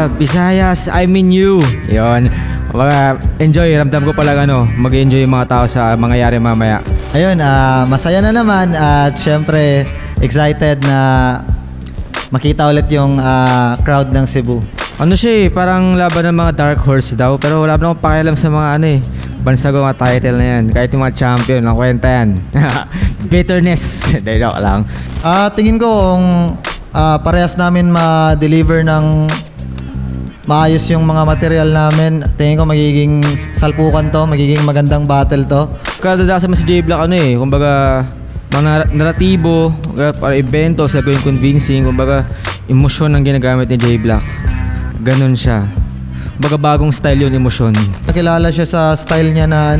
kumbaga, Visayas, I mean you. Yun. Kumbaga, enjoy. Ramdam ko pala mag-enjoy yung mga tao sa mangyayari mamaya. Ayun, masaya na naman at syempre excited na makita ulit yung crowd ng Cebu. Ano siya parang laban ng mga dark horse daw, pero wala na akong pakialam sa mga bansago mga title na yan. Kahit yung mga champion, ang kwenta yan. Bitterness. Joke lang. Tingin ko kung parehas namin ma-deliver ng maayos yung mga material namin, tingin ko magiging salpukan to, magiging magandang battle to. Kadadasan mo si J Black kumbaga mga naratibo, para eventos, gagawin convincing, kumbaga emosyon ang ginagamit ni J Black. Ganon siya. Kumbaga bagong style yun, emosyon. Nakilala siya sa style niya na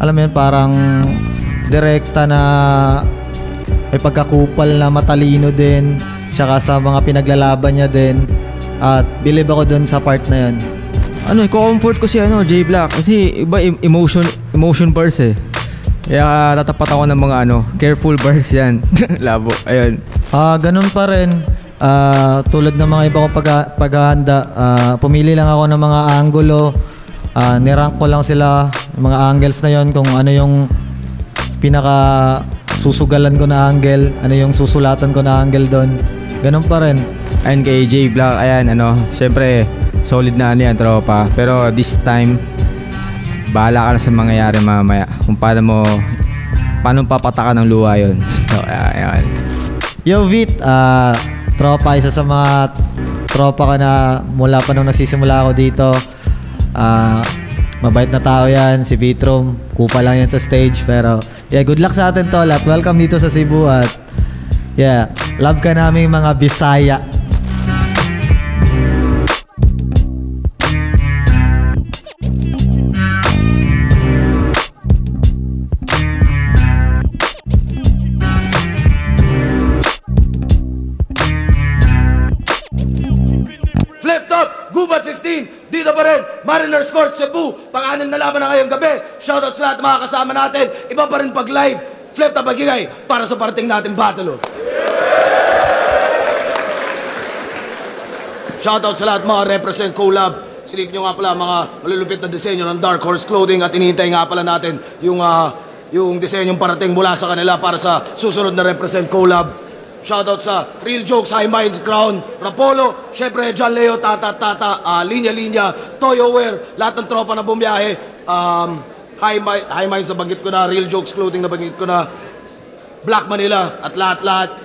alam mo yun, parang direkta na may pagkakupal na matalino din, tsaka sa mga pinaglalaban niya din. At believe ako dun sa part na yun. I-comfort ko si J Black kasi iba emotion bars Kaya tatapat ako ng mga careful bars yan. Labo, ayun. Ganun pa rin. Tulad ng mga iba kong paghahanda, pumili lang ako ng mga angulo. Nirank ko lang sila, yung mga angles na yon, kung ano yung pinaka susugalan ko na angle, ano yung susulatan ko na angle doon. Ganun pa rin. Ayun kay J Black, ayan syempre solid na yan tropa. Pero this time, bahala ka na sa mangyayari mamaya. Kung paano papatakan ng luha yun. So, ayan. Yo Vit, tropa, isa sa mga tropa ka na mula pa nung nagsisimula ako dito. Mabait na tao yan, si Vitrum. Kupa lang yan sa stage. Pero yeah, good luck sa atin tol at welcome dito sa Cebu. At yeah, love ka namin mga Bisaya. Gubat 15, dito pa rin, Mariners Court, Cebu. Pang-anim na laban na ngayong gabi. Shoutout sa lahat mga kasama natin. Iba pa rin pag live. Flip top magigay para sa parating natin battle. Shoutout sa lahat mga represent collab. Silip nyo nga pala mga malulupit na disenyo ng Dark Horse Clothing at hinihintay nga pala natin yung disenyong parating mula sa kanila para sa susunod na represent collab. Shoutout sa Real Jokes, High Mind Crown, Rapolo, syempre John Leo, Tata, Linya Linya, Toyo Wear, lahat ng tropa na bumiyahe. High Mind sa banggit ko na, Real Jokes Clothing na banggit ko na, Black Manila at lahat-lahat.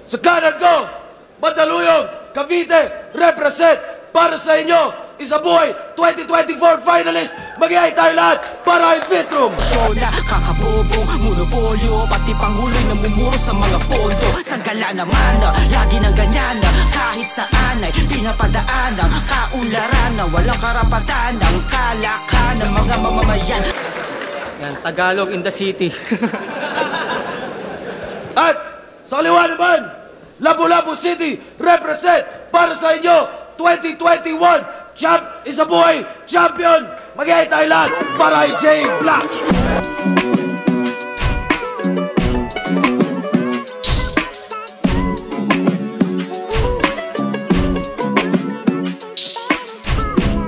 Sa kanan ko, Mandaluyong, Cavite, represent para sa inyo. Isabuhay 2024 finalist. Mag-iay tayo lahat para kay Vitrum. Sola, kakabobong, monopolyo, pati panguloy na mumuro sa mga pondo. Sanggala naman, lagi ng ganyan, kahit saan ay pinapadaan ang kaunlaran na walang karapatan ng kalakan ng mga mamamayan. Yan, Tagalog in the city. At sa kaliwa naman, Lapu-Lapu City, represent para sa inyo 2021 Isabuhay Champion. Mag-iay tayo lahat para kay J Black.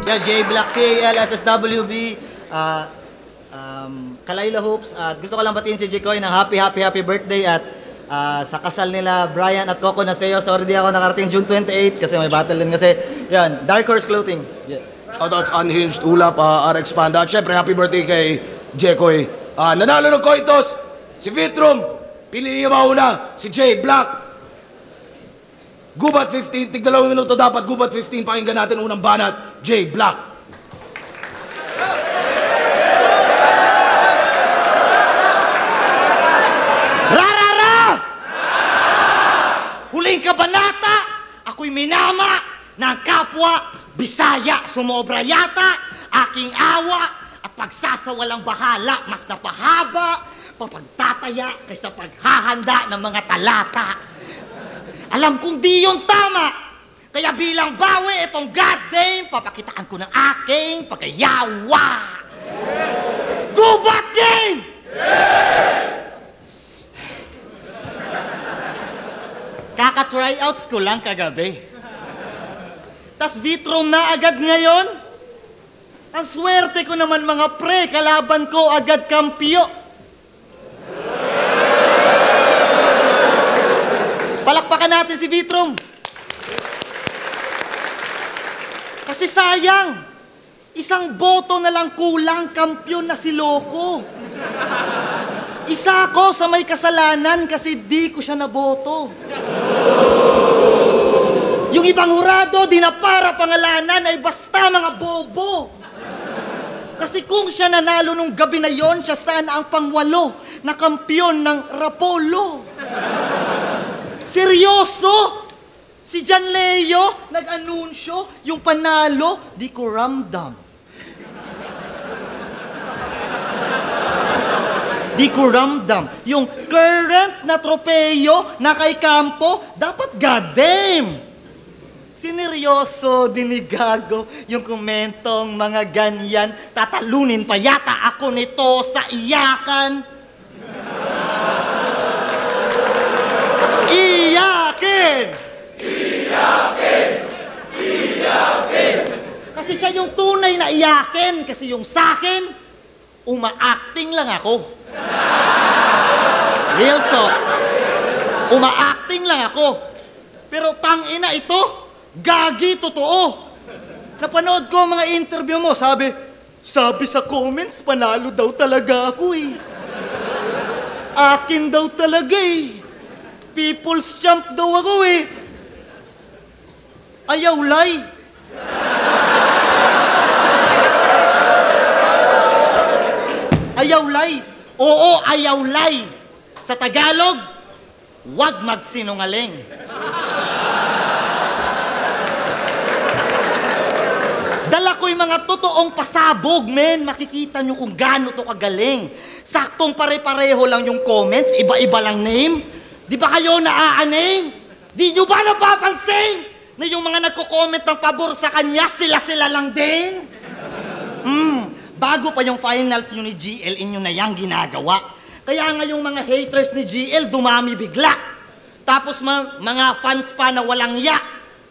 Yeah, J Black, CAL, SSWB, Kalayla Hoops. At gusto ko lang batiin si Jikoy ng happy birthday at sa kasal nila Brian at Coco na sa'yo. Sorry di ako nakarating June 28 kasi may battle din kasi. Yan, Dark Horse Clothing. Yeah. Shoutouts Unhinged, Ulap, RX Panda. At syempre happy birthday kay Jekoy. Nanalo ng Coitos, si Vitrum. Pili niyo mauna, si J Black. Gubat 15, tig 2 minuto dapat. Gubat 15, pakinggan natin unang banat, J Black. Huling kabanata, ako'y minama ng kapwa Bisaya. Sumobra yata aking awa at pagsasawalang bahala. Mas napahaba, papagtataya kaysa paghahanda ng mga talata. Alam kong di yun tama, kaya bilang bawi itong goddamn, papakitaan ko ng aking pagkayawa. Gubat game! Kaka-tryouts ko lang kagabi. tas Vitrom na agad ngayon. Ang swerte ko naman mga pre, kalaban ko agad kampyo. Palakpakan natin si Vitrom. Kasi sayang, isang boto na lang kulang, kampyon na si Loco. Isa ako sa may kasalanan kasi di ko siya naboto. Yung ibang hurado, di na para pangalanan ay basta mga bobo. Kasi kung siya nanalo nung gabi na yon, siya sana ang pangwalo na kampyon ng Rapolo. Seryoso? Si John Leo nag-anunsyo yung panalo, di ko ramdam. Di ko ramdam. Yung current na tropeyo na kay Campo, dapat goddamn. Sineryoso, dinigago, yung komentong mga ganyan. Tatalunin pa yata ako nito sa iyakan. Iyakin! Iyakin! Iyakin! Kasi siya yung tunay na iyakin. Kasi yung sakin, uma-acting lang ako. Real talk. Uma-acting lang ako. Pero tangina ito, gagi totoo. Napanood ko mga interview mo, sabi sa comments, panalo daw talaga ako eh. Akin daw talaga eh. People's champ daw ako eh. Ayaw lay. Ayaw lay. Oo, ayaw lay. Sa Tagalog, wag magsinungaling. Dala ko yung mga totoong pasabog, men. Makikita nyo kung gaano to kagaling. Saktong pare-pareho lang yung comments, iba-iba lang name. Di ba kayo naaaning? Di nyo ba napapansin na yung mga nagko-comment ng pabor sa kanya, sila-sila lang din? Bago pa yung finals nyo ni GL, inyo na yang ginagawa. Kaya nga yung mga haters ni GL, dumami bigla. Tapos mga fans pa na walang ya,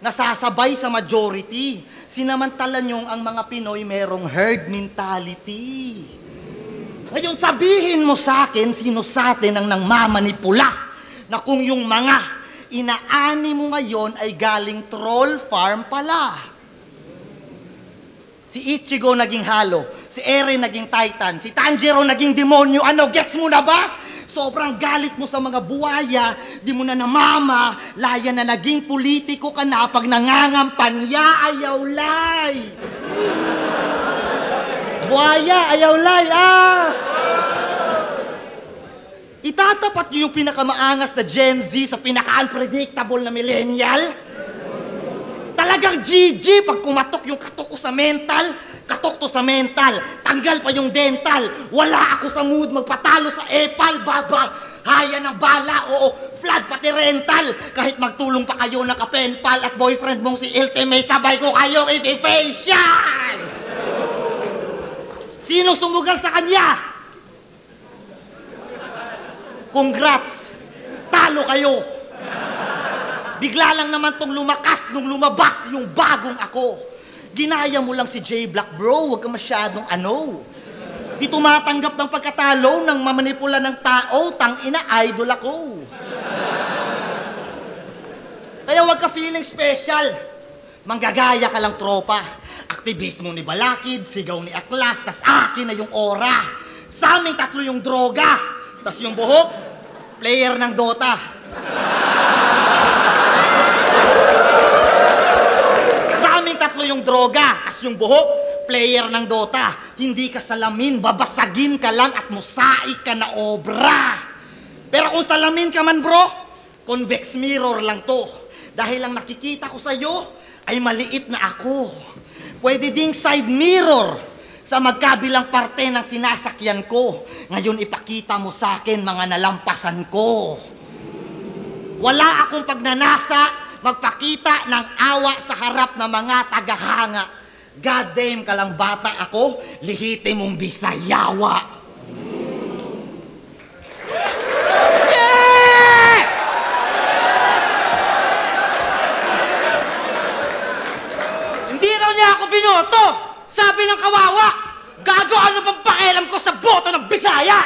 nasasabay sa majority. Sinamantala nyo ang mga Pinoy merong herd mentality. Ngayon sabihin mo sa akin, sino sa atin ang nangmamanipula na kung yung mga inaani mo ngayon ay galing troll farm pala. Si Ichigo naging Halo, si Eren naging Titan, si Tanjiro naging demonyo. Ano, gets mo na ba? Sobrang galit mo sa mga buwaya, di mo na namama, laya na naging politiko ka na pag nangangampanya, ayaw lay. Buwaya, ayaw lay, Itatapat niyo yung pinakamaangas na Gen Z sa pinaka-unpredictable na millennial? Talagang GG pag kumatok yung katok ko sa mental, katok to sa mental, tanggal pa yung dental, wala ako sa mood magpatalo sa epal, baba, haya ng bala, oo, flood pati rental, kahit magtulong pa kayo na kapenpal at boyfriend mong si Ultimate, sabay ko kayo i-facial! Sino sumugal sa kanya? Congrats! Talo kayo! Bigla lang naman tong lumakas nung lumabas yung bagong ako. Ginaya mo lang si J Black, bro. Huwag ka masyadong Di tumatanggap ng pagkatalo ng mamanipula ng tao. Tangina, idol ako. Kaya huwag ka feeling special. Manggagaya ka lang tropa. Aktivismo ni Balakid, sigaw ni Aklas, tas akin na yung aura. Sa aming tatlo yung droga. Tas yung buhok, player ng Dota. Sa aming tatlo yung droga, tas yung buhok, player ng Dota. Hindi ka salamin, babasagin ka lang at mosaik ka na obra. Pero kung salamin ka man bro, convex mirror lang to. Dahil ang nakikita ko sa'yo ay maliit na ako. Pwede ding side mirror sa magkabilang parte ng sinasakyan ko. Ngayon ipakita mo sa akin mga nalampasan ko. Wala akong pagnanasa magpakita ng awa sa harap ng mga tagahanga. Goddamn ka lang bata ako, lihitin mong Bisayawa. daw niya ako binoto! Sabi ng kawawa, gago, ano bang pakialam ko sa boto ng Bisaya?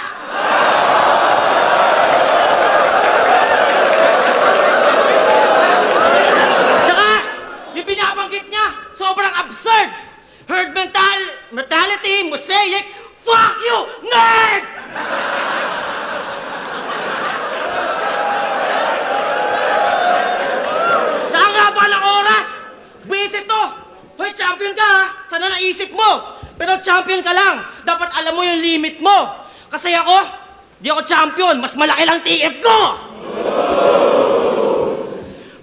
Tsaka, yung binabanggit niya, sobrang absurd! Herd mentality, mosaic, fuck you, nerd! Tsaka nga ba ng oras? Visit to! Hoy, champion ka ha! Sana naisip mo! Pero champion ka lang! Dapat alam mo yung limit mo! Kasi ako, di ako champion! Mas malaki lang TF ko!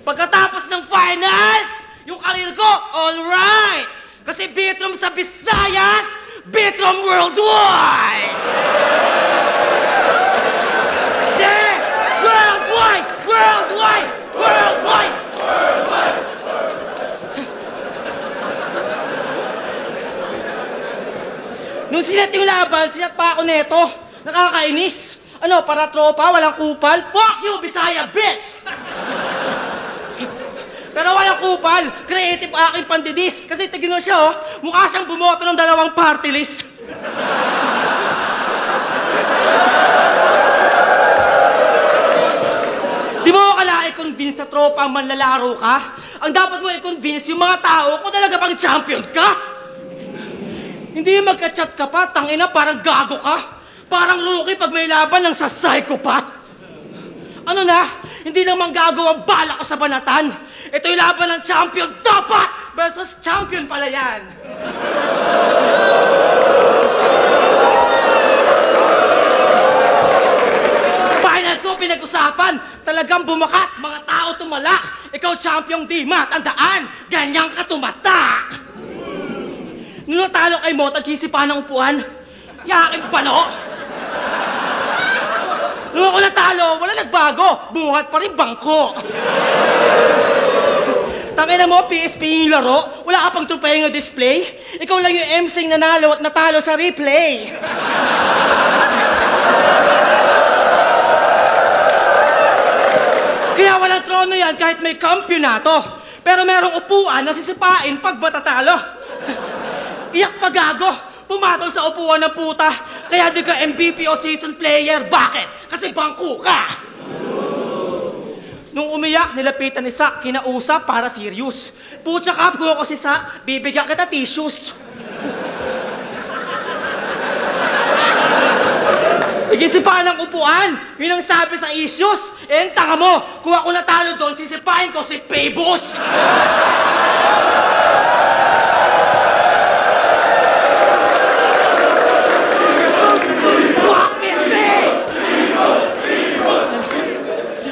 Pagkatapos ng finals, yung karir ko, alright! Kasi Bitrom sa Visayas, Bitrom worldwide! Yeah! Worldwide! Worldwide! Worldwide! Nung sinat yung laban, sinat pa ako neto. Nakakainis. Ano, para tropa, walang kupal? Fuck you, Bisaya, bitch! Pero walang kupal. Creative aking pandidis. Kasi tignan siya, oh. Mukha siyang bumoto ng 2 party list. Di mo kala i-convince sa tropa ang manlalaro ka? Ang dapat mo i-convince yung mga tao kung talaga bang champion ka. Hindi magka-chat ka pa, tangina, parang gago ka. Parang rookie pag may laban ng sa psychopath. Ano na? Hindi naman gago ang bala ko sa banatan. Ito yung laban ng champion dapat versus champion pala yan. Finals ko pinag-usapan. Talagang bumakat, mga tao tumalak. Ikaw champion di matandaan. Ganyan ka tumatak. Nung natalo kay Mo, tag-isipan ng upuan. Yakin pano. Nung ako natalo, wala nagbago. Buhat pa rin bangko. Tangina mo, PSP yung laro. Wala ka pang trofeo ng display. Ikaw lang yung MC nanalo at natalo sa replay. Kaya walang trono yan kahit may kampyonato. Pero merong upuan na sisipain pag matatalo. Iyak pa gago! Pumatol sa upuan ng puta! Kaya di ka MVP o season player. Bakit? Kasi bangko ka! Nung umiyak, nilapitan ni Sak, kinausap para serious. Putya ka, kung ako si Sak, bibigyan kita tissues. Igisipahan ng upuan! Yun ang sabi sa issues! Eh, tanga mo! Kung ako natalo doon, sisipahin ko si Pebos!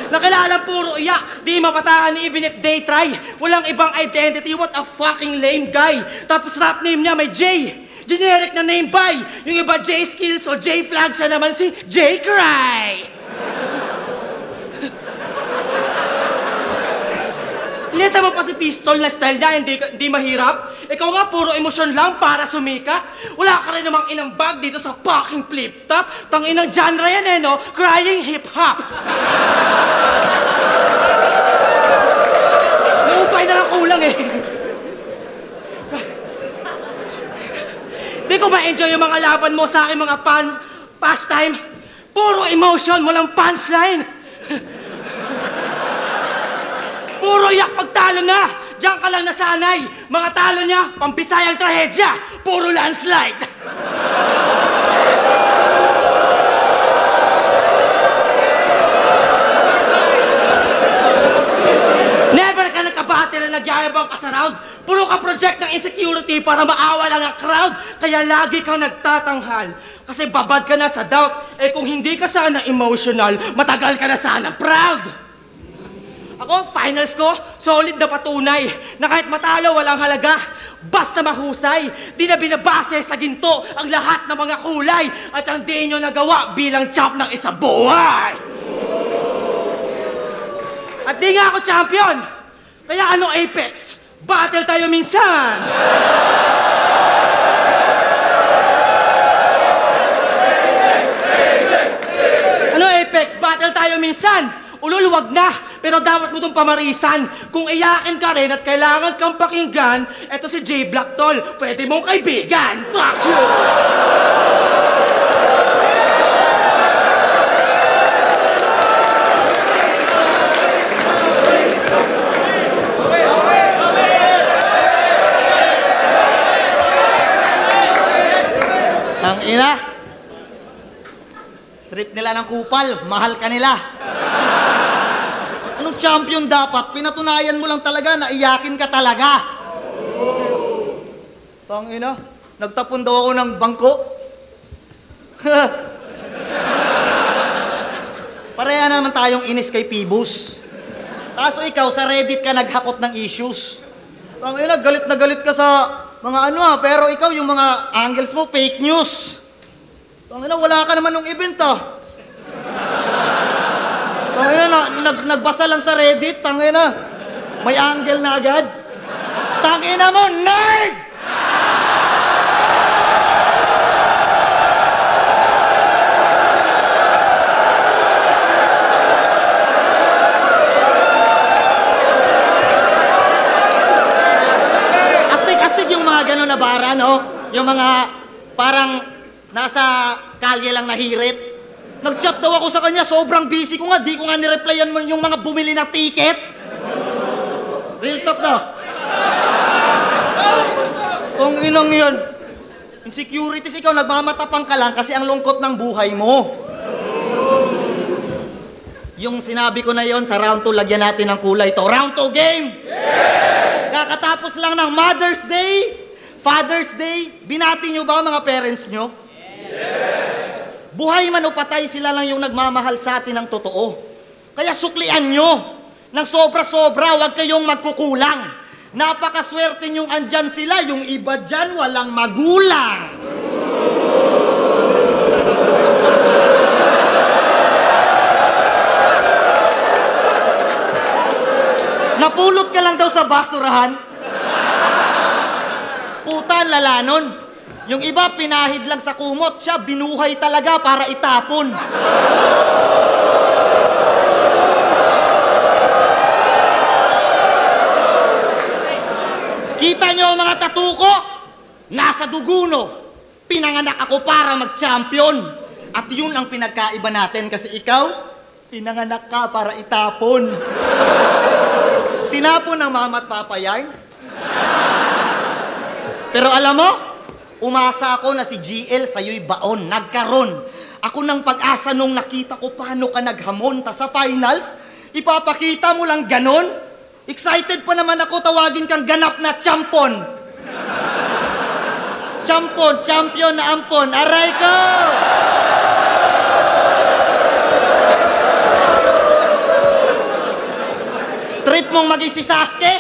Nakilala puro iyak, di mapatahan even if they try. Walang ibang identity, what a fucking lame guy. Tapos rap name niya may J. Generic na name by. Yung iba J Skills o J Flag, siya naman si J Cry. Sinita mo pa si Pistol na style niya, hindi mahirap. Ikaw nga, puro emosyon lang para sumikat. Wala ka rin namang inambag dito sa fucking flip-top. Tanginang genre yan eh, no? Crying hip-hop. Naufay na lang kulang eh. Di ko ma-enjoy yung mga laban mo sa aking mga pastime. Puro emotion, walang punchline. Puro iyak pagtalo na! Diyan ka lang nasanay! Mga talo niya, pambisayang trahedya! Puro landslide! Never ka nagkabate na nagyayabang ka sa round. Puro ka project ng insecurity para maawa lang ang crowd. Kaya lagi kang nagtatanghal. Kasi babad ka na sa doubt. Eh kung hindi ka sana emotional, matagal ka na sana proud! Ako, finals ko, solid na patunay na kahit matalo walang halaga, basta mahusay. Di na binabase sa ginto ang lahat ng mga kulay at ang di nyo nagawa bilang champ ng isang buhay. At di nga ako champion, kaya ano Apex? Battle tayo minsan! Ano Apex? Battle tayo minsan! Ulul, wag na! Pero dapat mo itong pamarisan. Kung iyakin ka rin at kailangan kang pakinggan, eto si J Black, tol. Pwede mong kaibigan. Fuck you! Ang ina, trip nila ng kupal, mahal ka nila. Anong champion dapat? Pinatunayan mo lang talaga na iyakin ka talaga. Ang ina, nagtapon daw ako ng bangko. Pareha naman tayong inis kay Pibus. Kaso ikaw, sa Reddit ka naghakot ng issues. Ang ina, galit na galit ka sa mga ano pero ikaw yung mga angles mo, fake news. Tangina, wala ka naman nung event Tangina, nagbasa lang sa Reddit, tangina, may angle na agad. Tangina mo, nerd! Gano'n na bara, no? Yung mga parang nasa kalye lang nahirit. Nag-chat daw ako sa kanya, sobrang busy ko nga, di ko nga nireplyan mo yung mga bumili na ticket. Real talk, no? Kung inong yun, insecurities, ikaw nagmamatapang ka lang kasi ang lungkot ng buhay mo. Yung sinabi ko na yon sa round 2, lagyan natin ng kulay to. Round 2 game! Kakatapos lang ng Mother's Day, Father's Day, binati nyo ba mga parents nyo? Yes! Buhay man o patay, sila lang yung nagmamahal sa atin ng totoo. Kaya suklian nyo ng sobra-sobra, huwag kayong magkukulang. Napakaswerte nyong andyan sila, yung iba dyan walang magulang. Napulot ka lang daw sa basurahan. Puta, lala nun. Yung iba, pinahid lang sa kumot. Siya, binuhay talaga para itapon. Kita nyo mga tattoo ko? Nasa duguno. Pinanganak ako para mag-champion. At yun ang pinagkaiba natin kasi ikaw, pinanganak ka para itapon. Tinapon ng mama at papa yan. Pero alam mo, umasa ako na si GL sa'yo'y baon, nagkaroon. Ako ng pag-asa nung nakita ko paano ka naghamon, ta sa finals, ipapakita mo lang ganon. Excited pa naman ako, tawagin kang ganap na champon. Champon, champion na ampon, aray ko! Trip mong maging si Sasuke?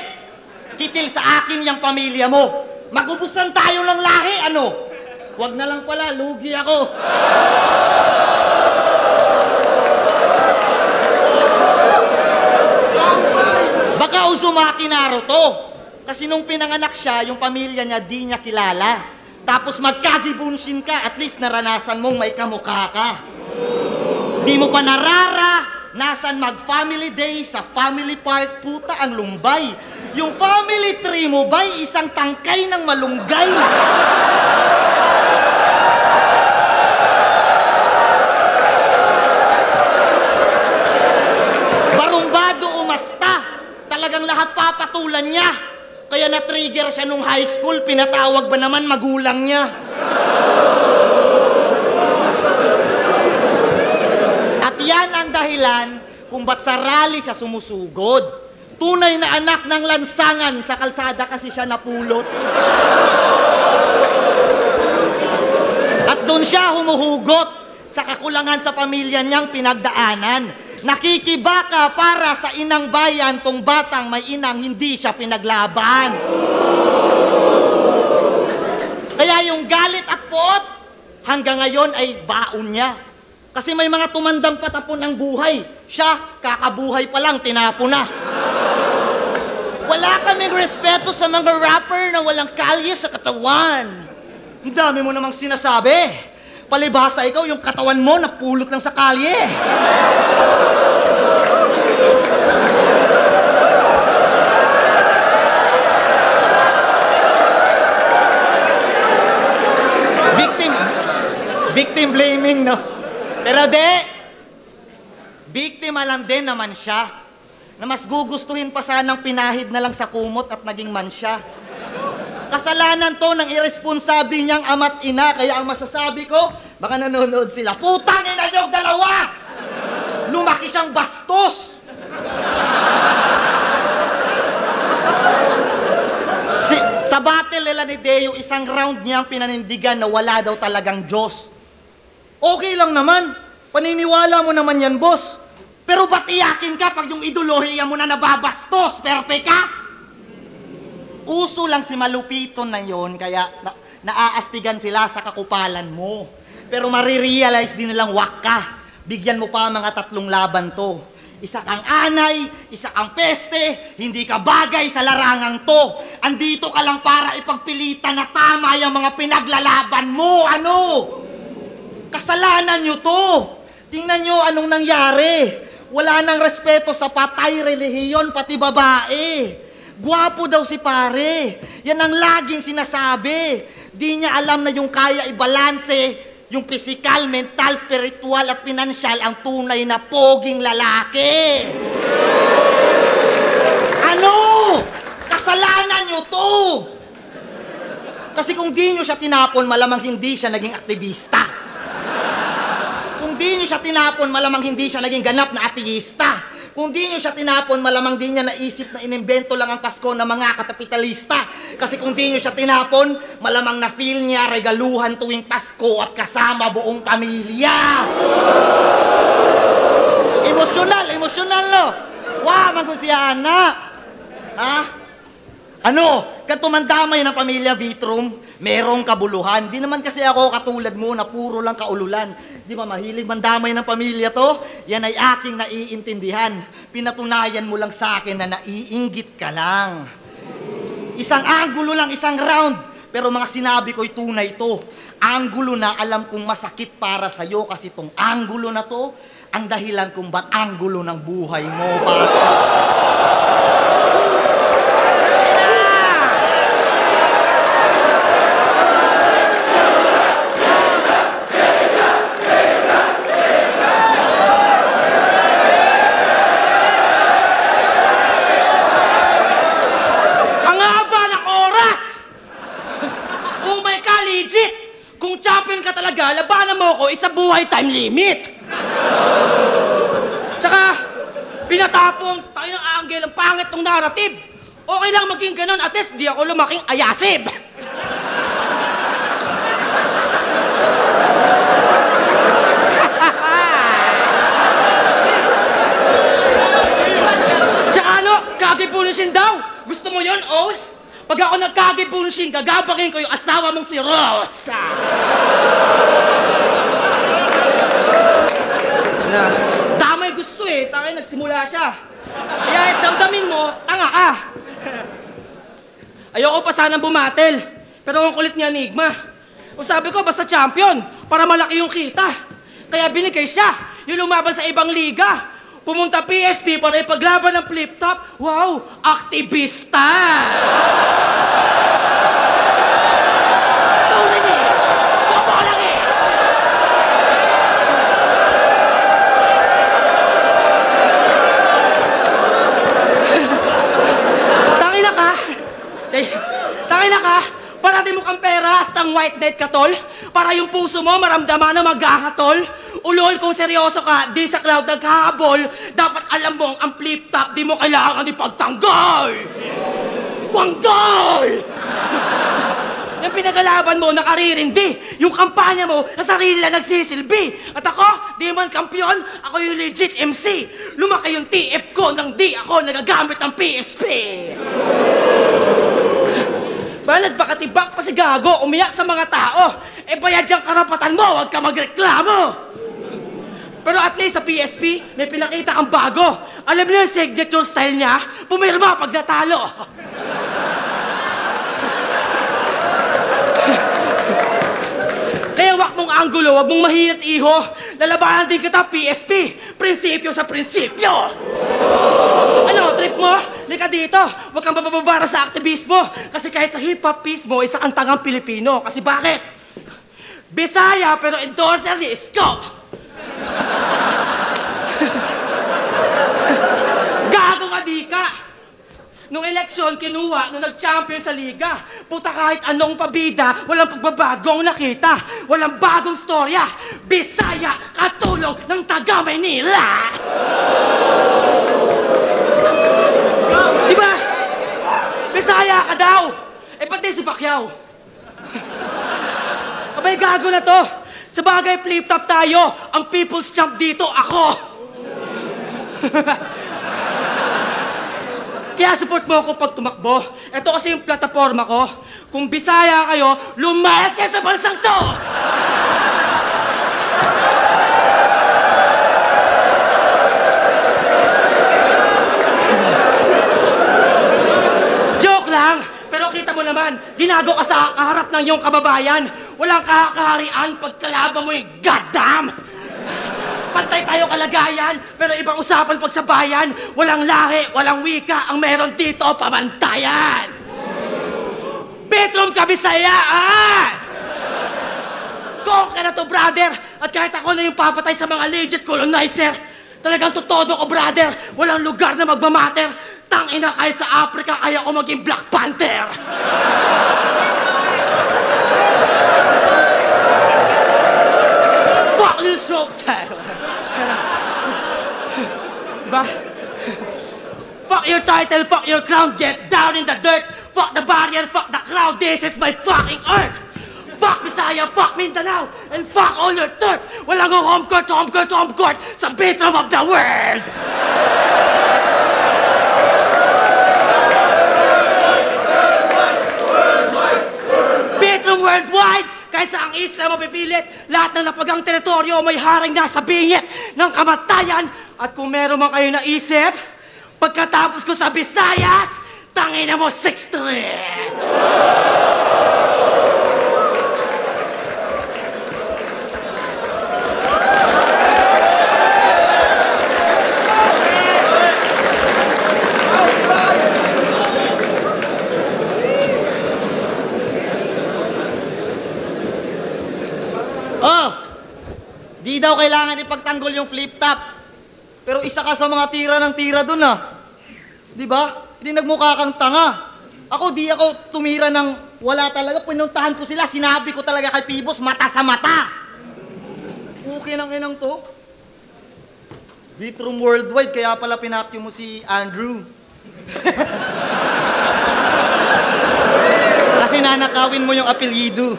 Kitil sa akin yung pamilya mo. Magubusan tayo ng lahi, ano? Huwag na lang pala, lugi ako. Baka Uzumaki Naruto. Kasi nung pinanganak siya, yung pamilya niya di niya kilala. Tapos magkagibunshin ka, at least naranasan mong may kamukha ka. Di mo pa nasan mag-family day sa family park, puta ang lumbay. Yung family tree mo ba'y isang tangkay ng malunggay? Barumbado umasta. Talagang lahat papatulan niya. Kaya na-trigger siya nung high school, pinatawag ba naman magulang niya? At yan ang dahilan kung ba't sa rally siya sumusugod. Tunay na anak ng lansangan sa kalsada kasi siya napulot. At doon siya humuhugot sa kakulangan sa pamilya niyang pinagdaanan. Nakikibaka para sa inang bayan tong batang may inang hindi siya pinaglaban. Kaya yung galit at poot hanggang ngayon ay baon niya. Kasi may mga tumandang patapon ang buhay. Siya, kakabuhay pa lang, tinapon na. Wala kaming respeto sa mga rapper na walang kalye sa katawan. Ang dami mo namang sinasabi. Palibhasa ikaw, yung katawan mo napulot lang sa kalye. Victim blaming, no? Pero biktima lang din naman siya. Na mas gugustuhin pa sanang pinahid na lang sa kumot at naging man siya. Kasalanan to ng irresponsable niyang ama't ina, kaya ang masasabi ko, baka nanonood sila, putang ina niyong dalawa! Lumaki siyang bastos! Sa battle nila ni Deo, isang round niyang pinanindigan na wala daw talagang Diyos. Okay lang naman. Paniniwala mo naman yan, boss. Pero ba't iyakin ka pag yung idolohiya mo na nababastos? Perpe ka? Uso lang si Malupiton na yon, kaya naaastigan sila sa kakupalan mo. Pero marirealize din nilang wak ka. Bigyan mo pa mga 3 laban to. Isa kang anay, isa kang peste, hindi ka bagay sa larangang to. Andito ka lang para ipagpilitan na tama yung mga pinaglalaban mo. Ano? Kasalanan nyo to. Tingnan nyo anong nangyari. Wala nang respeto sa patay, relihiyon, pati babae. Gwapo daw si pare. Yan ang laging sinasabi. Di niya alam na yung kaya ibalanse yung physical, mental, spiritual at pinansyal ang tunay na poging lalaki. Ano? Kasalanan nyo to. Kasi kung di nyo siya tinapon, malamang hindi siya naging aktivista. Kung di nyo siya tinapon, malamang hindi siya naging ganap na ateista. Kung di nyo siya tinapon, malamang di niya naisip na inimbento lang ang Pasko ng mga katapitalista. Kasi kung di nyo siya tinapon, malamang na-feel niya regaluhan tuwing Pasko at kasama buong pamilya. Emosyonal, no? Wow, magkusyana. Ha? Ano? Ganito mandamay ng pamilya Vitrum, merong kabuluhan. Di naman kasi ako katulad mo na puro lang kaululan. Di ba mahilig mandamay ng pamilya to? Yan ay aking naiintindihan. Pinatunayan mo lang sa akin na naiinggit ka lang. Isang anggulo lang, isang round. Pero mga sinabi ko'y tunay to. Anggulo na alam kong masakit para sa'yo kasi tong anggulo na to, ang dahilan kung ba't anggulo ng buhay mo, pare. Labanan mo ko isa buhay time limit. Tsaka, pinatapong tayo ng angle ang pangit ng narrative. Okay lang maging ganon, at least di ako lumaking ayasib. Tsaka ano, kagibunsin daw. Gusto mo yon, Os? Pag ako nagkagibunsin, gagabangin ko yung asawa mong si Rosa. Damay gusto eh, tangay nagsimula siya. Kaya damdamin mo, tanga ka. Ayoko pa sanang bumatel, pero ang kulit niya Enigma. O sabi ko, basta champion, para malaki yung kita. Kaya binigay siya, yung lumaban sa ibang liga. Pumunta PSP para ipaglaban ng flip-top. Wow, aktivista! Tunay niya eh! Bobo lang eh! Tangina ka! Parating mo kang pera hasta ang white knight ka, tol. Para yung puso mo maramdaman na maghahatol. Ulol, kung seryoso ka, di sa cloud naghahabol. Dapat alam mo ang flip-top, di mo kailangan ipagtanggol! Panggal! Yung pinagalaban mo, nakaririndi. Yung kampanya mo, na sarili lang nagsisilbi. At ako, di man kampiyon, ako yung legit MC. Lumaki yung TF ko nang di ako nagagamit ng PSP. Ba, nagpakatibak pa si Gago, umiyak sa mga tao. Eh, bayad yung karapatan mo, huwag ka magreklamo. Pero at least sa PSP, may pinakita kang bago. Alam niyo yung signature style niya, pumirma pag natalo. Kaya wak mong anggulo, wag mong mahilit iho. Lalabanan din kita, PSP. Prinsipyo sa prinsipyo. Ano, trip mo? Lika dito. Huwag kang mababara sa aktivismo. Kasi kahit sa hip-hop piece mo, isa kang tangang Pilipino. Kasi bakit? Bisaya pero endorser ni Isko. Gago nga di ka. Nung eleksyon, kinuha nung nag-champion sa liga. Puta kahit anong pabida, walang pagbabagong nakita. Walang bagong storya. Bisaya, katulong ng taga Maynila. Diba? Bisaya ka daw. Eh, pati si Pacquiao. Abay, gago na to. Sa bagay, flip-top tayo. Ang people's champ dito, ako. Kaya support mo ako pag tumakbo. Ito kasi yung plataforma ko. Kung Bisaya kayo, lumayas kayo sa bansang to! Joke lang! Pero kita mo naman, ginago ka sa harap ng iyong kababayan. Walang kaharian pag kalaban mo yung goddamn! Pantay tayo kalagayan, pero ibang usapan pag sa bayan. Walang lahi, walang wika, ang meron dito, pamantayan. Petrom Kabisayaan! Kung ka na to, brother, at kahit ako na yung papatay sa mga legit colonizer, talagang tutodo ko, brother, walang lugar na magmamater. Tangina kahit sa Africa, kaya ko maging Black Panther. Fuck this rope, sir. Diba? Fuck your title, fuck your crown, get down in the dirt. Fuck the barrier, fuck the crowd, this is my fucking earth. Fuck Bisaya, fuck Mindanao, and fuck all your turf. Walang home court, home court, home court sa bedroom of the world. Bedroom worldwide. Kahit sa ang isla mapipilit, lahat ng napagang teritoryo may haring nasa bingit ng kamatayan. At kung meron man kayo naisip, pagkatapos ko sa Visayas, tangina mo 6th Street! Oh, di daw kailangan ipagtanggol yung flip-top. Pero isa ka sa mga tira ng tira dun ah. Di ba? Hindi nagmukha kang tanga. Ako, di ako tumira ng wala talaga. Pinuntahan ko sila, sinabi ko talaga kay Pibos, mata sa mata. Okay ng inang to. Beatroom Worldwide, kaya pala pinakyo mo si Andrew. Kasi nanakawin mo yung apelyido.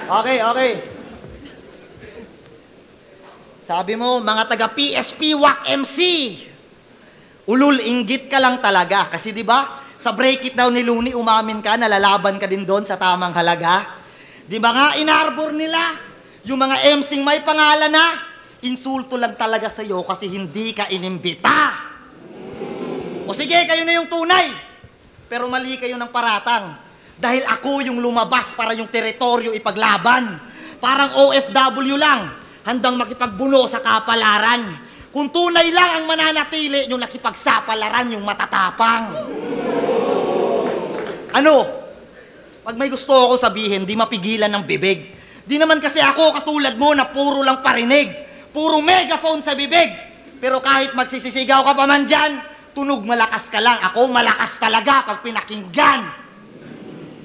Okay, okay. Sabi mo, mga taga PSP, WAC MC. Ulul, inggit ka lang talaga. Kasi di ba sa break it daw ni Looney, umamin ka, nalalaban ka din doon sa tamang halaga. Di ba nga, inarbor nila yung mga MC may pangalan na, insulto lang talaga sa'yo kasi hindi ka inimbita. O sige, kayo na yung tunay. Pero mali kayo ng paratang. Dahil ako yung lumabas para yung teritoryo ipaglaban. Parang OFW lang, handang makipagbulo sa kapalaran. Kung tunay lang ang mananatili, yung nakipagsapalaran, yung matatapang. Ano? Pag may gusto ako sabihin, di mapigilan ng bibig. Di naman kasi ako katulad mo na puro lang parinig. Puro megaphone sa bibig. Pero kahit magsisisigaw ka pa man dyan, tunog malakas ka lang. Ako malakas talaga pag pinakinggan.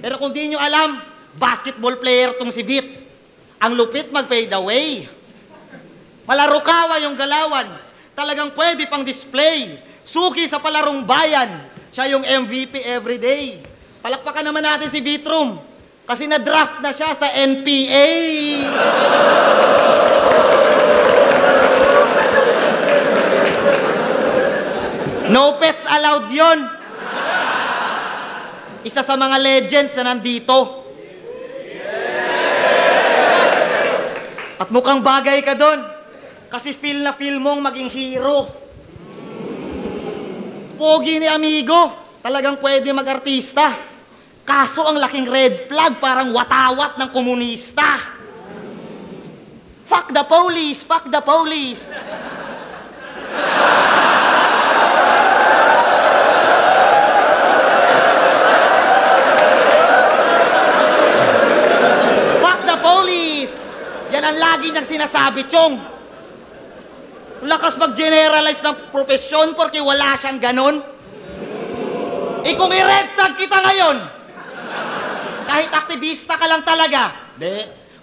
Pero kung di nyo alam, basketball player tong si Vit. Ang lupit mag-fade away. Malarukawa yung galawan. Talagang pwede pang display. Suki sa palarong bayan. Siya yung MVP everyday. Palakpakan naman natin si Vitrum. Kasi na-draft na siya sa NPA. No pets allowed yon. Isa sa mga legends na nandito. At mukhang bagay ka doon. Kasi feel na feel mong maging hero. Pogi ni amigo. Talagang pwede mag-artista. Kaso ang laking red flag, parang watawat ng komunista. Fuck the police! Fuck the police! lagi niyang sinasabi, Chong. Lakas mag-generalize ng profesyon porque wala siyang ganon. Kung i-red tag kita ngayon, kahit aktivista ka lang talaga,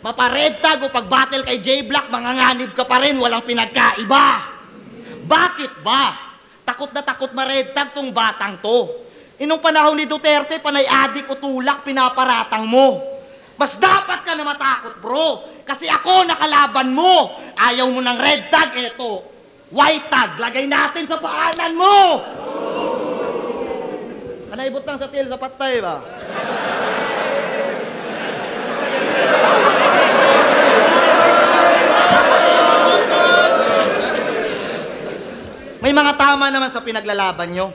mapa-red tag o pag-battle kay J-Block, manganganib ka pa rin, walang pinagkaiba. Bakit ba? Takot na takot ma-red tag tong batang to. Inong panahon ni Duterte, panay adik o tulak, pinaparatang mo. Mas dapat ka na matakot, bro. Kasi ako nakalaban mo. Ayaw mo ng red tag, eto. White tag, lagay natin sa paanan mo. Naibot lang sa til, sa patay ba? May mga tama naman sa pinaglalaban nyo.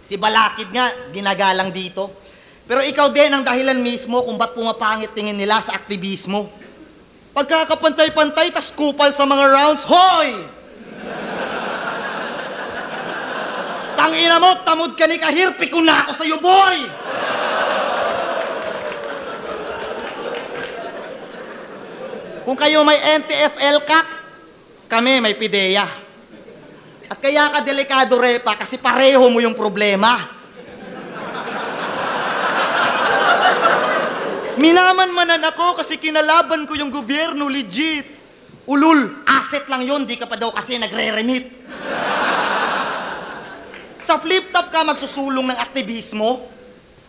Si Balakid nga, ginagalang dito. Pero ikaw din ang dahilan mismo kung ba't pumapangit tingin nila sa aktivismo. Pagkakapantay-pantay, tas kupal sa mga rounds, hoy! Tangina mo, tamod ka ni Kahir, piko na ako sa'yo, boy! Kung kayo may NTFL kak, kami may PIDEA. At kaya ka delikado, Repa, kasi pareho mo yung problema. Minaman-manan ako kasi kinalaban ko yung gobyerno, legit. Ulul, asset lang yun, di ka pa daw kasi nagre-remit. Sa flip-top ka magsusulong ng aktivismo?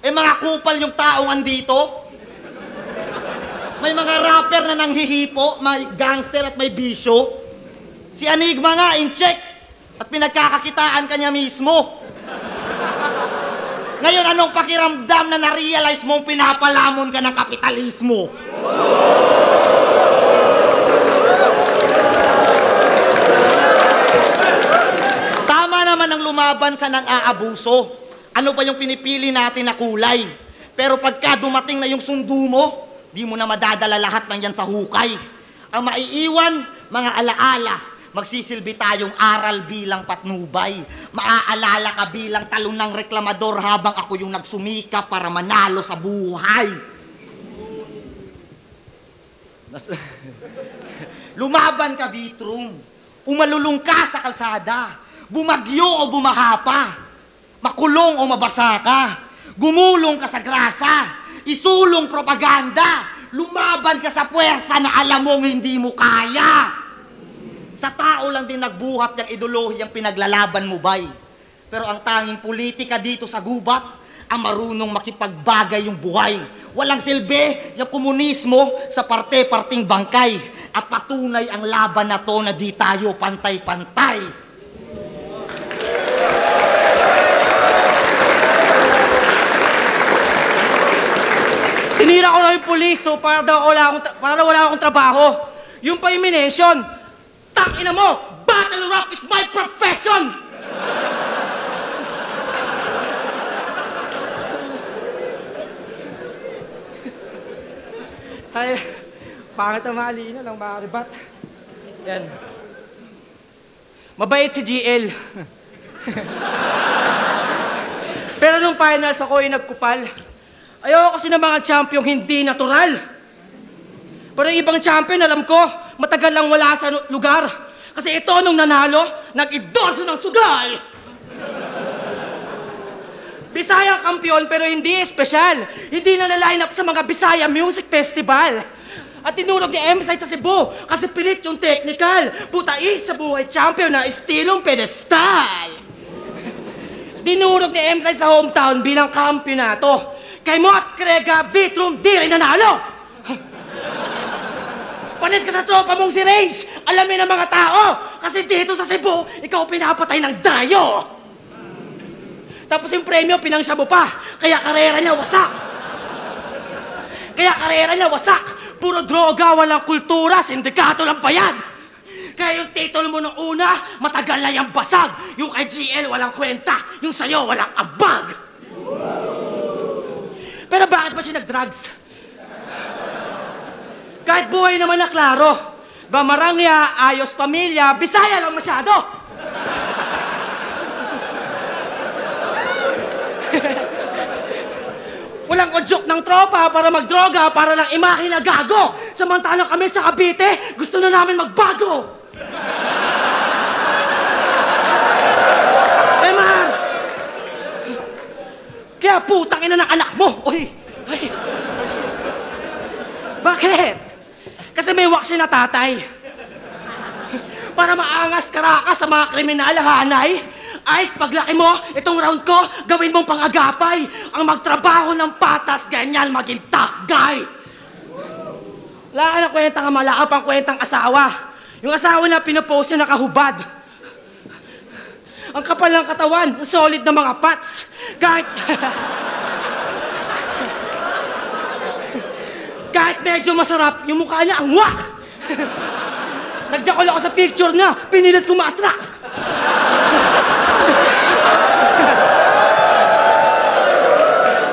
Mga kupal yung taong andito? May mga rapper na nanghihipo, may gangster at may bisyo. Si Enigma nga, in-check. At pinagkakakitaan ka niya mismo. Ngayon, anong pakiramdam na na-realize mong pinapalamon ka ng kapitalismo? Naman ang lumaban sa nang-aabuso. Ano ba yung pinipili natin na kulay? Pero pagka dumating na yung sundo mo, di mo na madadala lahat ng yan sa hukay. Ang maiiwan, mga alaala. Magsisilbi tayong aral bilang patnubay. Maaalala ka bilang talon ng reklamador habang ako yung nagsumika para manalo sa buhay. Lumaban ka, Vitrum. Umalulong ka sa kalsada. Bumagyo o bumahapa, makulong o mabasa ka, gumulong ka sa grasa, isulong propaganda, lumaban ka sa puwersa na alam mong hindi mo kaya. Sa tao lang din nagbuhat ng ideolohiyang pinaglalaban mo, bay. Pero ang tanging politika dito sa gubat, ang marunong makipagbagay yung buhay. Walang silbi yung komunismo sa parte-parting bangkay. At patunay ang laban na to na di tayo pantay-pantay. Tinira ko na yung pulis, so para daw wala akong trabaho. Yung pa yung minention, tangina mo, battle rap is my profession! Ay, pangit ang mahalina lang, mga ribat. Yan. Mabait si GL. Pero nung finals ako ay nagkupal. Ayoko kasi ng mga champion hindi natural. Pero yung ibang champion, alam ko, matagal lang wala sa lugar. Kasi ito nung nanalo, nag-endorso ng sugal. Bisaya kampiyon pero hindi espesyal. Hindi na line up sa mga Bisaya Music Festival. At tinurog ni M-Side sa Cebu kasi pilit yung technical. Putai sa buhay champion na estilong pedestal. Dinurog ni M-Side sa hometown bilang kampyonato. Kay mo at Krega, Vitrum, di rin nanalo. Panis ka sa tropa mong si Range. Alamin ng mga tao. Kasi dito sa Cebu, ikaw pinapatay ng dayo. Tapos yung premyo, pinangsyabo pa. Kaya karera niya wasak. Puro droga, walang kultura, sindikato lang bayad. Kaya yung titulo mo nung una, matagal na yung basag. Yung kay GL, walang kwenta. Yung sa'yo, walang abag. Pero bakit ba siya nag-drugs? Kahit buhay naman na klaro. Bamarangya, ayos pamilya, Bisaya lang masyado. Wala Walang udyok ng tropa para magdroga para lang imahe na gago. Samantalang kami sa Cavite, gusto na namin magbago. Mar! Kaya putang ina ng anak mo! Uy! Ay! Bakit? Kasi may wak siya na tatay. Para maangas karakas sa mga kriminal, hanay. Ice, paglaki mo, itong round ko, gawin mong pang-agapay. Ang magtrabaho ng patas, ganyan, maging tough guy. Wala ka ng kwentang amalaap ang kwentang asawa. Yung asawa na pinopost niya nakahubad. Ang kapal ng katawan, ang solid na mga pats. Kahit medyo masarap, yung mukha niya ang wak. Nagjakol ako sa picture niya, pinilit ko ma-attract.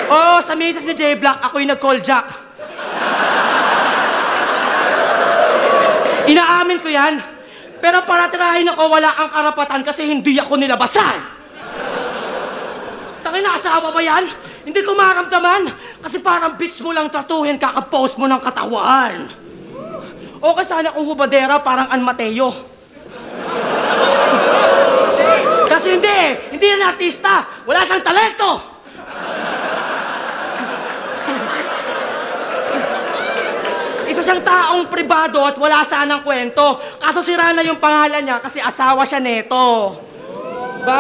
Oo, sa misis ni J-Block, ako yung nag-call Jack. Inaamin ko yan. Pero para tirahin ako, wala ang karapatan kasi hindi ako nilabasan. Tangin na, asawa ba yan? Hindi ko maramdaman. Kasi parang bitch mo lang tratuhin kakapost mo ng katawan. Okay sana kung hubadera parang An Mateo. Kasi hindi yan artista. Wala siyang talento. Isa siyang taong pribado at wala sanang kwento. Kaso sira na yung pangalan niya kasi asawa siya neto.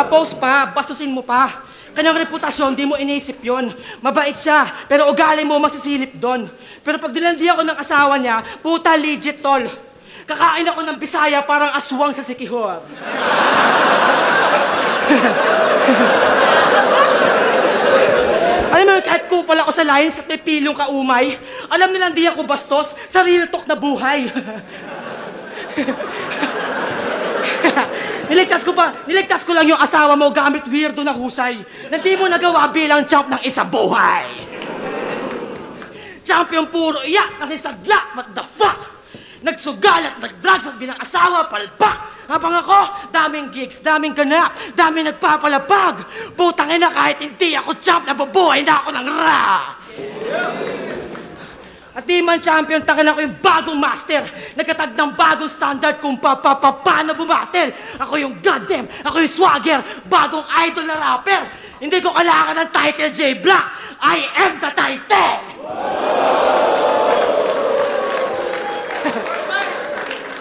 Post pa, bastusin mo pa. Kanyang reputasyon, di mo inisip yon. Mabait siya, pero ugali mo masisilip doon. Pero pag dilandi ako ng asawa niya, puta legit tol. Kakain ako ng Bisaya parang aswang sa Sikihor. Alam mo, kahit kupal ako sa lines at may pilong kaumay, alam nilang di ako bastos sa real talk na buhay. Niligtas ko lang yung asawa mo gamit weirdo na husay na di mo nagawa bilang champ ng isa buhay. Champion puro iyak kasi sadla, what the fuck? Nagsugal at nagdrugs at bilang asawa, palpak. Habang ako, daming gigs, daming ganap, daming nagpapalapag. Putang ina, kahit hindi ako champ, nabubuhay na ako ng rap. At di man champion, takan ako yung bagong master. Nagkatag ng bagong standard kung paano bumatel. Ako yung goddamn, ako yung swagger, bagong idol na rapper. Hindi ko kailangan ng title J-Block. I am the title!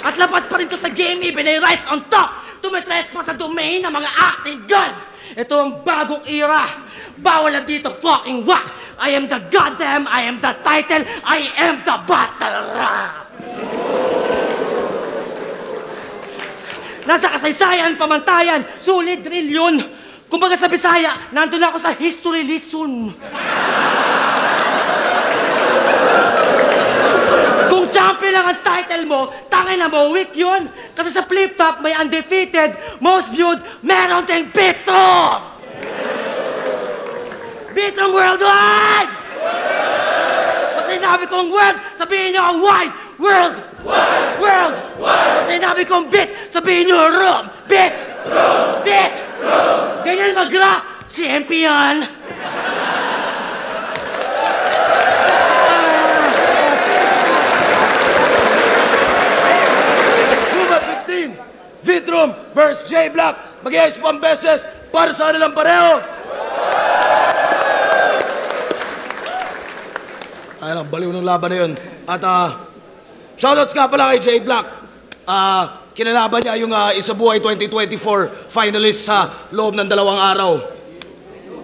At lapat pa rin ko sa game, even I rise on top. Tumitres pa sa domain ng mga acting gods. Ito ang bagong era. Bawal na dito fucking whack. I am the goddamn, I am the title, I am the battle rap. Nasa kasaysayan, pamantayan, sulit, drill yun. Kumbaga sa Bisaya, nandun ako sa history lesson. Kung champion lang ang title mo, tangin na mo, weak yun. Kasi sa flip top, may undefeated, most viewed, meron ding Bitrom! Bitrom worldwide! Pag sinabi kong world, sabihin nyo ang wide! World! World! Pag sinabi kong bit, sabihin nyo room! Bit! Bit! Ganyan mag-rap! Champion! Bitrom versus J-Block. Mag-iayos po ang beses para sa kanilang pareho. Ay lang, baliw ng laban na yun. At shoutouts nga pala kay J-Block. Kinalaban niya yung Isabuhay 2024 finalist sa loob ng 2 araw.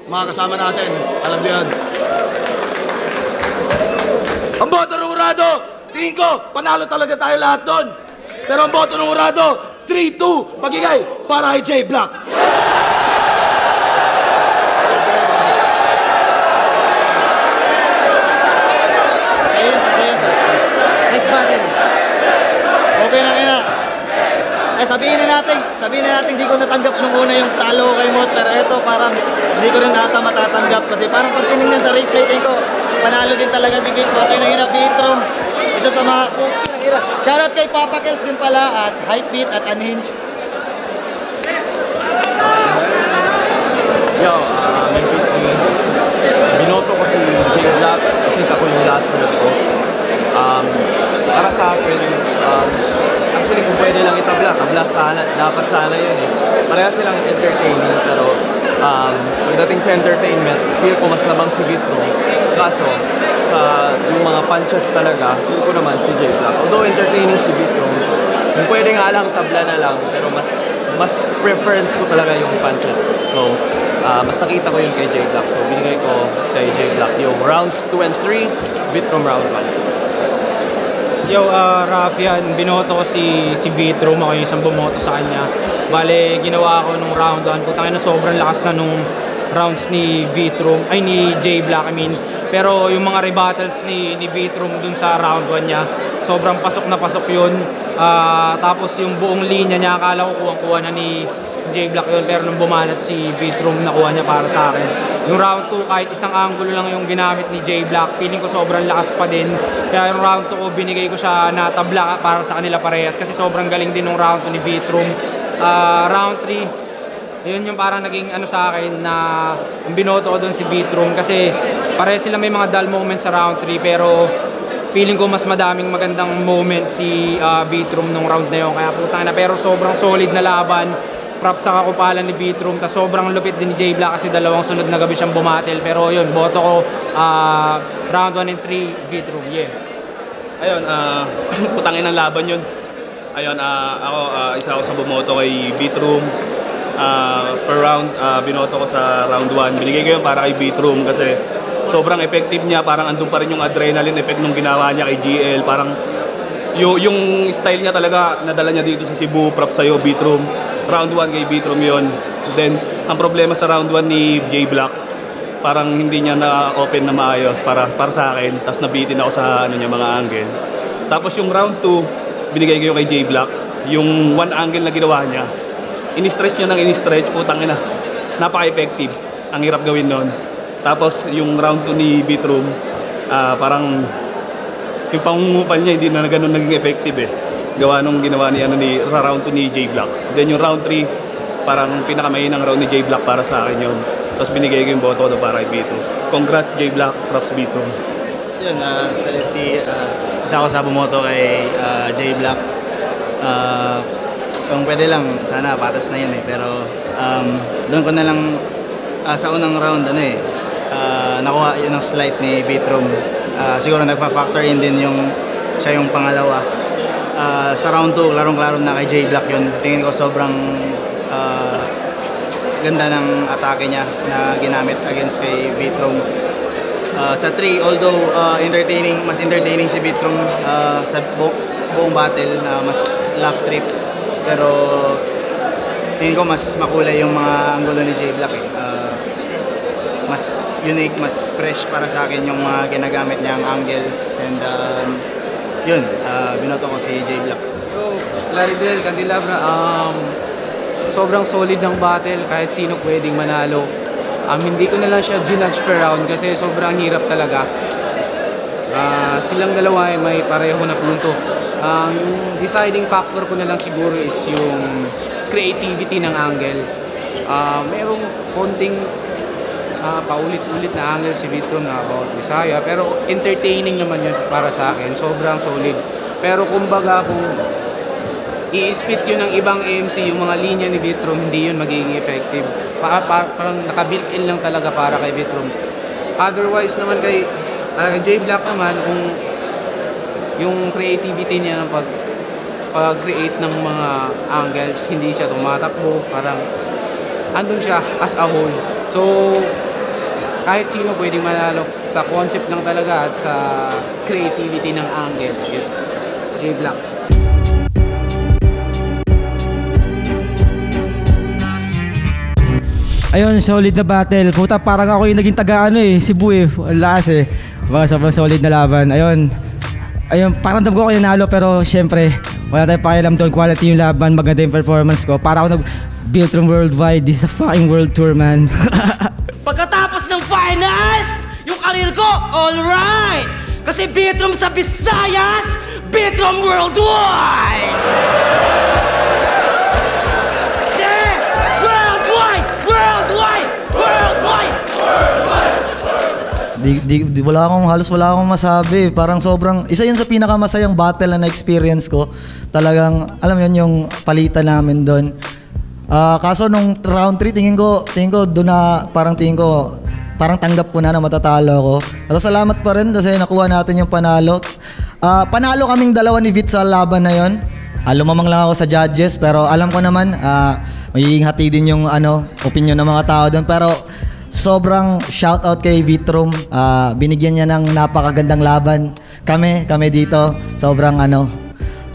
Mga kasama natin, alam niyo yan. Ang boto ng Urado, tingin ko, panalo talaga tayo lahat doon. Pero ang boto ng Urado, 3-2, magigay para kay J-Block. Nice battle. Okay lang ina. Sabihin na natin hindi ko natanggap nung una yung talo kay Mot, pero ito parang hindi ko rin ata matatanggap kasi parang pag tinignan sa replay ko, panalo din talaga si Bit. Okay na ina, Bitrom. Isa sa mga shoutout kay Papa Kels din pala at Hypebeat at Unhinged. Yo, binoto ko si J-Black, I think ako yung last na ko. Para sa akin, actually kung pwede lang itabla, tabla sana, dapat sana yun eh. Pareha silang entertaining, pero pagdating sa entertainment, feel ko mas labang si Vitro. Kaso, sa yung mga punches talaga, feel ko naman si J-Black. Although entertaining si Vitro, kung pwede nga lang, tabla na lang, pero mas preference ko talaga yung punches. So, mas nakita ko yun kay J-Black. So, binigay ko kay J-Black yung rounds 2 and 3, Vitro round 1. Yo, Rafian, binoto ko si Vitro, ako yung isang bumoto sa kanya. Bale, ginawa ko nung round 1. Putangin na sobrang lakas na nung rounds ni Vitro, ay ni J-Black, I mean. Pero yung mga rebuttals ni Vitro dun sa round 1 niya, sobrang pasok na pasok yun. Tapos yung buong linya niya, akala ko kuwang-kuha na ni J-Black yun. Pero nung bumanat si Vitro, nakuha niya para sa akin. Yung round 2, kahit isang angulo lang yung ginamit ni J-Black, feeling ko sobrang lakas pa din. Kaya yung round 2 ko, binigay ko siya na tabla para sa kanila parehas. Kasi sobrang galing din yung round 2 ni Vitro. Round 3, yun yung parang naging ano sa akin na yung binoto ko doon si Vitro. Kasi parehas sila may mga dull moments sa round 3, pero feeling ko mas madaming magandang moment si Vitro nung round na yun. Kaya putang na, pero sobrang solid na laban. Props sa kakupalan ni Vitro. Tas sobrang lupit din ni J-Black kasi dalawang sunod na gabi siyang bumatil. Pero yun, boto ko round 1 and 3 Vitro. Yeah. Ayun, putangin ng laban yun. Ayun, ako, isa ako sa bumoto kay Vitro. Per round, binoto ko sa round 1. Binigay ko yun para kay Vitro kasi sobrang effective niya. Parang andun pa rin yung adrenaline effect nung ginawa niya kay GL. Parang yung style niya talaga nadala niya dito sa Cebu. Props sa'yo, Vitro. Round 1 kay Vitro yun. Then, ang problema sa round 1 ni J-Black, parang hindi niya na-open na maayos para sa akin. Tapos nabitin ako sa niya, mga angle. Tapos yung round 2, binigay ko kay J-Black. Yung one angle na ginawa niya, in-stretch niya ng in-stretch, putang ina. Napaka-effective. Ang hirap gawin nun. Tapos yung round 2 ni Vitro, parang yung pangungupal niya hindi na ganun naging effective eh. Gawa nung ginawa ni sa round 2 ni J-Black. Then yung round 3, parang pinakamainang round ni J-Black para sa akin yun. Tapos binigay ko yung boto para kay Vitro. Congrats J-Black, props Vitro. Yun, isa ako sa bumoto kay J-Black. Kung pwede lang, sana patas na yun eh. Pero doon ko na lang sa unang round nakuha yun ang slight ni Vitro. Siguro nagpa-factor in din siya yung pangalawa. Sa round 2, larong-laro na kay J-Black yun. Tingin ko sobrang ganda ng atake niya na ginamit against kay Vitro. Sa 3, although mas entertaining si Vitro sa buong battle, mas laugh trip. Pero tingin ko mas makulay yung mga anggulo ni J-Black eh. Mas unique, mas fresh para sa akin yung mga ginagamit niyang angles and yun, binoto ko si J-Black. So, Claridel, Candelabra, sobrang solid ng battle, kahit sino pwedeng manalo. Hindi ko na lang siya ginudge per round kasi sobrang hirap talaga. Silang dalawa ay may pareho na punto. Yung deciding factor ko na lang siguro is yung creativity ng angle. Merong konting paulit-ulit na angle si Vitro na about Bisaya, pero entertaining naman yun para sa akin, sobrang solid. Pero kumbaga kung i-spit yun ng ibang AMC, yung mga linya ni Vitro, hindi yun magiging effective. Parang naka-built-in lang talaga para kay Vitro. Otherwise naman kay J-Black naman, kung yung creativity niya ng pag-create ng mga angles, hindi siya tumatakbo, parang andun siya as a whole. So, kahit sino pwedeng manalo sa concept lang talaga at sa creativity ng angle. J-Black. Ayun, solid na battle. Puta, parang ako yung naging Cebu eh. Lakas eh. Sobrang solid na laban. Ayun, parang damgo ko yung nalo pero syempre, wala tayong pakialam doon. Quality yung laban, maganda yung performance ko. Para ako nag-build from worldwide. This is a fucking world tour, man. Pagkatapos ng finals, yung karir ko, alright! Kasi Vitro sa Visayas, Vitro worldwide! Yeah! Worldwide! Worldwide! Worldwide! Worldwide! Halos wala akong masabi. Parang sobrang, isa yun sa pinakamasayang battle na na-experience ko. Talagang, alam yun, yung palitan namin doon. Kaso nung round 3, tingin ko doon na, parang tanggap ko na matatalo ako. Pero salamat pa rin kasi nakuha natin yung panalo. Panalo kaming dalawa ni Vit sa laban na yon. Lumamang lang ako sa judges, pero alam ko naman, magiging hati din yung opinion ng mga tao doon. Pero sobrang shoutout kay Vitrum. Binigyan niya ng napakagandang laban. Kami dito. Sobrang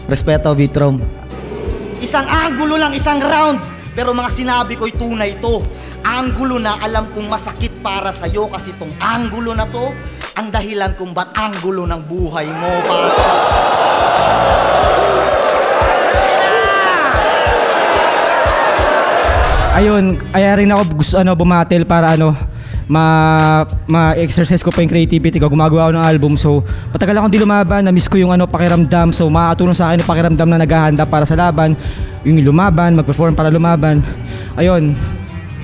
respeto Vitrum. Isang anggulo lang, isang round. Pero mga sinabi ko'y tunay ito. Anggulo na alam kong masakit para sa'yo kasi itong anggulo na to ang dahilan kung ba't anggulo ng buhay mo. Ayun, kaya rin ako gusto bumatel para ma-exercise ko pa yung creativity ko. Gumagawa ako ng album, so patagal akong di lumaban, na-miss ko yung pakiramdam, so makakatulong sa akin yung pakiramdam na naghahanda para sa laban, yung lumaban, mag-perform para lumaban. Ayun,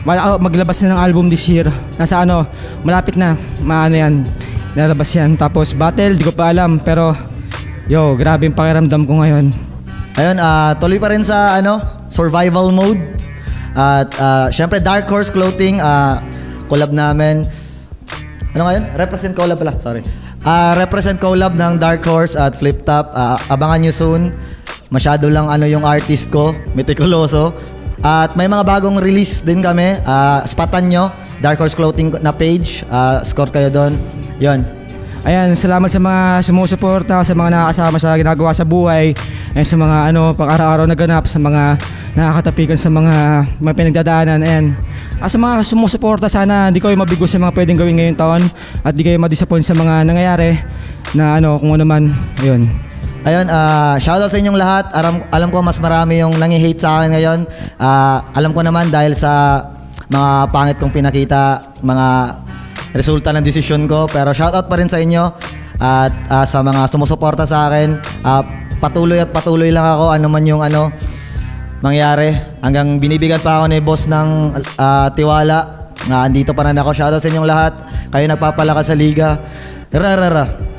maglabas na ng album this year. Nasa malapit na, yan, nalabas yan. Tapos battle, di ko pa alam, pero grabe yung pakiramdam ko ngayon. Ayun, tuloy pa rin sa survival mode. At syempre Dark Horse Clothing, collab namin. Ano ngayon? Represent collab pala, sorry. Represent collab ng Dark Horse at Flip Top. Abangan nyo soon. Masyado lang yung artist ko, metikuloso. At may mga bagong release din kami. Spatan nyo, Dark Horse Clothing na page. Score kayo doon. Yon. Ayan, salamat sa mga sumusuporta, sa mga nakakasama sa ginagawa sa buhay, sa mga pang-araw-araw na ganap, sa mga nakakatapikan sa mga pinagdadaanan. Ayan. Sa mga sumusuporta, sana di kayo mabigo sa mga pwedeng gawin ngayong taon at di kayo ma-disappoint sa mga nangyayari na kung ano man. Ayun. Ayun, shoutout sa inyong lahat. Alam ko mas marami yung nangi-hate sa akin ngayon. Alam ko naman dahil sa mga pangit kong pinakita, mga resulta ng desisyon ko, pero shoutout pa rin sa inyo at sa mga sumusuporta sa akin. Patuloy lang ako man yung mangyari, hanggang binibigyan pa ako ni boss ng tiwala. Andito pa rin ako. Shoutout sa inyong lahat, kayo nagpapalakas sa liga. Rarara.